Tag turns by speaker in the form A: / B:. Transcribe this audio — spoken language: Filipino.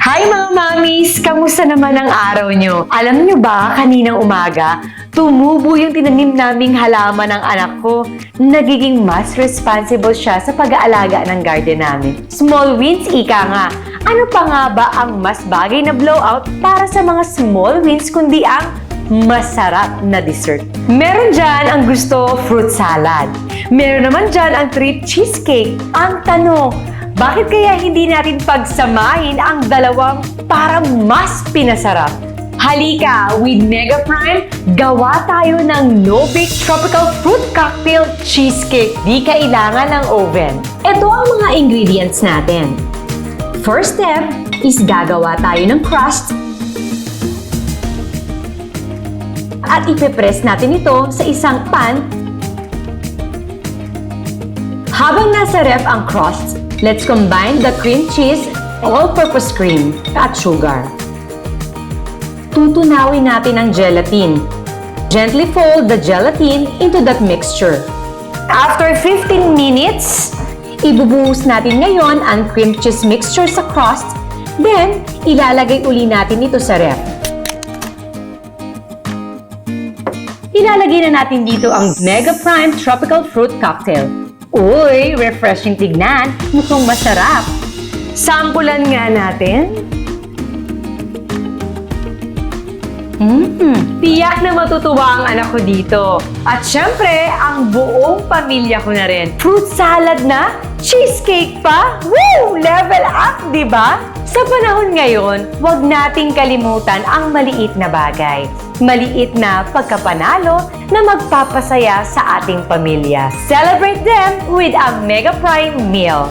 A: Hi mga mamis! Kamusta naman ang araw nyo? Alam nyo ba, kaninang umaga, tumubo yung tinanim naming halaman ng anak ko. Nagiging mas responsible siya sa pag-aalaga ng garden namin. Small wins, ika nga. Ano pa nga ba ang mas bagay na blowout para sa mga small wins kundi ang masarap na dessert? Meron dyan ang gusto fruit salad. Meron naman dyan ang treat cheesecake. Ang tanong, bakit kaya hindi natin pagsamahin ang dalawang para mas pinasarap? Halika, with Mega Prime, gawa tayo ng no-bake tropical fruit cocktail cheesecake. Di kailangan ng oven. Ito ang mga ingredients natin. First step is gagawa tayo ng crust. At ipipress natin ito sa isang pan. Habang nasa ref ang crust, let's combine the cream cheese, all-purpose cream, at sugar. Tutunawin natin ang gelatin. Gently fold the gelatin into that mixture. After 15 minutes, ibubuhos natin ngayon ang cream cheese mixture sa crust. Then, ilalagay uli natin ito sa ref. Ilalagay na natin dito ang Mega Prime Tropical Fruit Cocktail. Uy, refreshing tignan. Mukhang masarap. Sampulan nga natin. Tiyak na matutuwa ang anak ko dito. At syempre, ang buong pamilya ko na rin. Fruit salad na? Cheesecake pa? Woo! Level up, di ba? Sa panahon ngayon, huwag nating kalimutan ang maliit na bagay. Maliit na pagkapanalo na magpapasaya sa ating pamilya. Celebrate them with a Mega Prime meal.